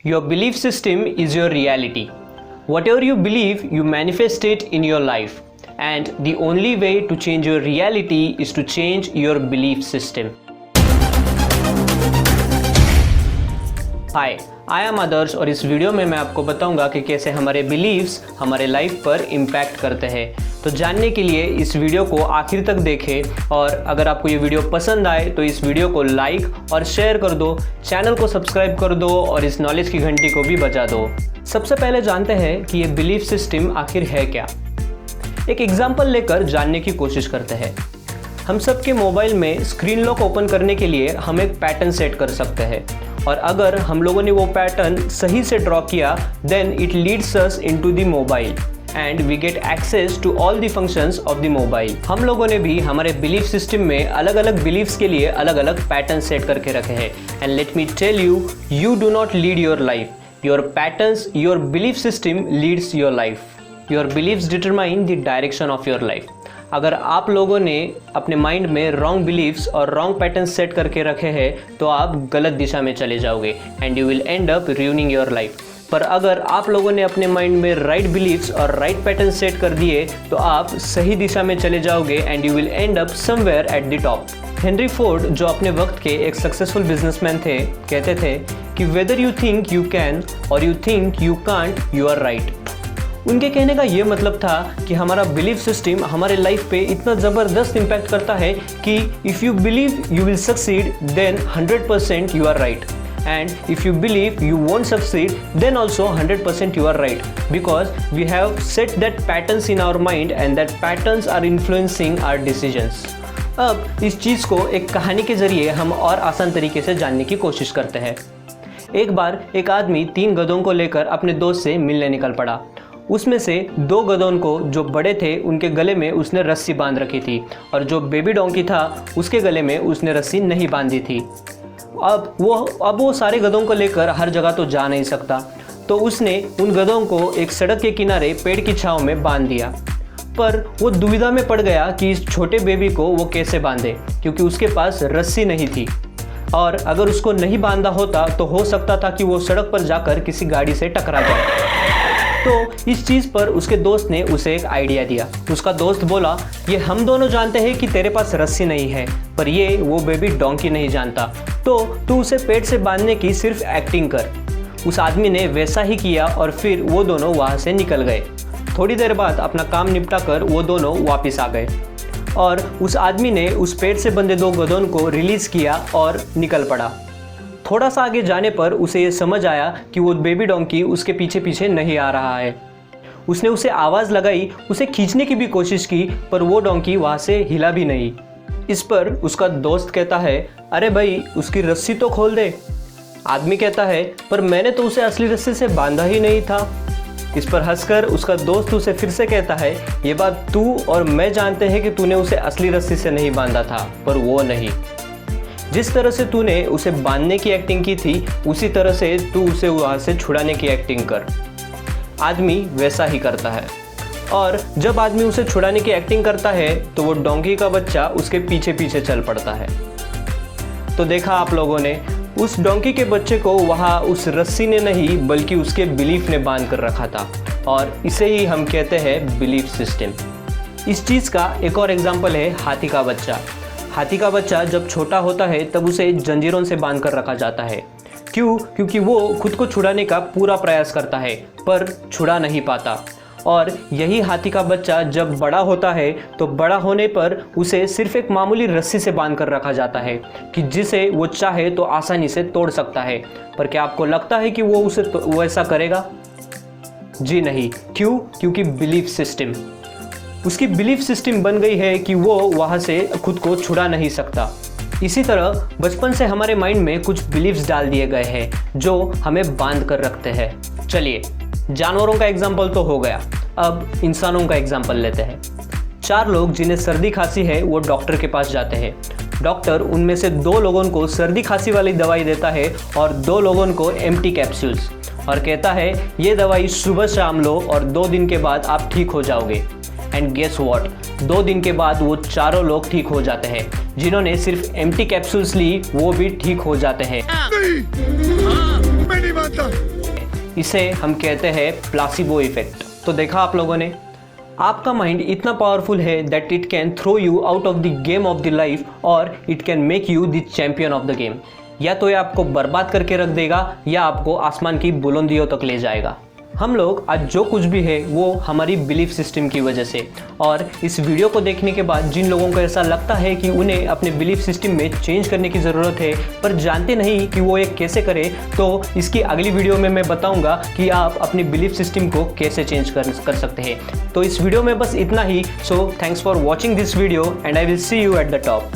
Your belief system is your reality. Whatever you believe, you manifest it in your life. And the only way to change your reality is to change your belief system. Hi, I am Adarsh और इस video में मैं आपको बताऊंगा कि कैसे हमारे beliefs हमारे लाइफ पर इम्पैक्ट करते हैं। तो जानने के लिए इस वीडियो को आखिर तक देखें और अगर आपको ये वीडियो पसंद आए तो इस वीडियो को लाइक और शेयर कर दो, चैनल को सब्सक्राइब कर दो और इस नॉलेज की घंटी को भी बजा दो। सबसे पहले जानते हैं कि ये बिलीफ सिस्टम आखिर है क्या। एक एग्जाम्पल लेकर जानने की कोशिश करते हैं। हम सबके मोबाइल में स्क्रीन लॉक ओपन करने के लिए हम एक पैटर्न सेट कर सकते हैं और अगर हम लोगों ने वो पैटर्न सही से ड्रॉ किया then it leads us into the mobile and we get access to all the functions of the mobile. हम लोगों ने भी हमारे बिलीफ सिस्टम में अलग अलग बिलीव्स के लिए अलग अलग पैटर्न सेट करके रखे हैं and let me tell you, you do not lead your life, your patterns, your belief system leads your life. Your believes determine the direction of your life. अगर आप लोगों ने अपने माइंड में रॉन्ग बिलीव्स और रॉन्ग पैटर्न सेट करके रखे हैं तो आप गलत दिशा में चले जाओगे and you will and up ruining your life. पर अगर आप लोगों ने अपने माइंड में राइट बिलीव्स और राइट पैटर्न सेट कर दिए तो आप सही दिशा में चले जाओगे and you will and up somewhere eight the top. Henry Ford, जो अपने वक्त के एक सक्सेसफुल बिजनेसमैन थे, कहते थे कि whether you think you can और you think you can't, you are right. उनके कहने का ये मतलब था कि हमारा बिलीफ सिस्टम हमारे लाइफ पे इतना ज़बरदस्त इम्पैक्ट करता है कि if you believe you will succeed then 100% you are right and if you believe you won't succeed then also 100% you are right because we have set that patterns in our mind and that patterns are influencing our decisions। अब इस चीज़ को एक कहानी के ज़रिए हम और आसान तरीके से जानने की कोशिश करते हैं। एक बार एक आदमी 3 गधों को लेकर अपने दोस्त से मिलने निकल पड़ा। उसमें से 2 गधों को, जो बड़े थे, उनके गले में उसने रस्सी बांध रखी थी और जो बेबी डोंकी था उसके गले में उसने रस्सी नहीं बांधी थी। अब वो सारे गधों को लेकर हर जगह तो जा नहीं सकता, तो उसने उन गधों को एक सड़क के किनारे पेड़ की छांव में बांध दिया। पर वो दुविधा में पड़ गया कि इस छोटे बेबी को वो कैसे बांधे, क्योंकि उसके पास रस्सी नहीं थी और अगर उसको नहीं बांधा होता तो हो सकता था कि वो सड़क पर जाकर किसी गाड़ी से टकरा जाए। तो इस चीज़ पर उसके दोस्त ने उसे एक आइडिया दिया। उसका दोस्त बोला, ये हम दोनों जानते हैं कि तेरे पास रस्सी नहीं है, पर ये वो बेबी डोंकी नहीं जानता, तो तू उसे पेड़ से बांधने की सिर्फ एक्टिंग कर। उस आदमी ने वैसा ही किया और फिर वो दोनों वहाँ से निकल गए। थोड़ी देर बाद अपना काम निपटा कर वो दोनों वापस आ गए और उस आदमी ने उस पेड़ से बंधे 2 गधों को रिलीज़ किया और निकल पड़ा। थोड़ा सा आगे जाने पर उसे ये समझ आया कि वो बेबी डोंकी उसके पीछे पीछे नहीं आ रहा है। उसने उसे आवाज़ लगाई, उसे खींचने की भी कोशिश की, पर वो डोंकी वहाँ से हिला भी नहीं। इस पर उसका दोस्त कहता है, अरे भाई उसकी रस्सी तो खोल दे। आदमी कहता है, पर मैंने तो उसे असली रस्सी से बांधा ही नहीं था। इस पर हंसकर उसका दोस्त उसे फिर से कहता है, ये बात तू और मैं जानते हैं कि तूने उसे असली रस्सी से नहीं बांधा था, पर वो नहीं। जिस तरह से तूने उसे बांधने की एक्टिंग की थी उसी तरह से तू उसे वहाँ से छुड़ाने की एक्टिंग कर। आदमी वैसा ही करता है और जब आदमी उसे छुड़ाने की एक्टिंग करता है तो वो डोंकी का बच्चा उसके पीछे पीछे चल पड़ता है। तो देखा आप लोगों ने, उस डोंकी के बच्चे को वहाँ उस रस्सी ने नहीं बल्कि उसके बिलीफ ने बांध कर रखा था और इसे ही हम कहते हैं बिलीफ सिस्टम। इस चीज़ का एक और एग्जाम्पल है हाथी का बच्चा। हाथी का बच्चा जब छोटा होता है तब उसे जंजीरों से बांध कर रखा जाता है। क्यों? क्योंकि वो खुद को छुड़ाने का पूरा प्रयास करता है पर छुड़ा नहीं पाता। और यही हाथी का बच्चा जब बड़ा होता है तो बड़ा होने पर उसे सिर्फ एक मामूली रस्सी से बांध कर रखा जाता है कि जिसे वो चाहे तो आसानी से तोड़ सकता है। पर क्या आपको लगता है कि वो उसे वैसा करेगा? जी नहीं। क्यों? क्योंकि बिलीफ सिस्टम, उसकी बिलीफ सिस्टम बन गई है कि वो वहाँ से खुद को छुड़ा नहीं सकता। इसी तरह बचपन से हमारे माइंड में कुछ बिलीव्स डाल दिए गए हैं जो हमें बांध कर रखते हैं। चलिए, जानवरों का एग्जाम्पल तो हो गया, अब इंसानों का एग्जाम्पल लेते हैं। 4 लोग जिन्हें सर्दी खांसी है वो डॉक्टर के पास जाते हैं। डॉक्टर उनमें से 2 लोगों को सर्दी खांसी वाली दवाई देता है और 2 लोगों को एम्प्टी कैप्सूल्स, और कहता है ये दवाई सुबह शाम लो और 2 दिन के बाद आप ठीक हो जाओगे। एंड गेस व्हाट, 2 दिन के बाद वो चारों लोग ठीक हो जाते हैं। जिन्होंने सिर्फ एम्प्टी कैप्सूल्स ली वो भी ठीक हो जाते हैं। मैं नहीं मानता। इसे हम कहते हैं प्लासिबो इफेक्ट। तो देखा आप लोगों ने, आपका माइंड इतना पावरफुल है that it can throw you out of the game of the life और it can make you the champion of the game. या तो ये आपको बर्बाद करके रख देगा या आपको आसमान की बुलंदियों तक ले जाएगा। हम लोग आज जो कुछ भी है वो हमारी बिलीफ सिस्टम की वजह से। और इस वीडियो को देखने के बाद जिन लोगों को ऐसा लगता है कि उन्हें अपने बिलीफ सिस्टम में चेंज करने की ज़रूरत है पर जानते नहीं कि वो ये कैसे करें, तो इसकी अगली वीडियो में मैं बताऊंगा कि आप अपनी बिलीफ सिस्टम को कैसे चेंज कर सकते हैं। तो इस वीडियो में बस इतना ही। So thanks for watching this video and I will see you at the top.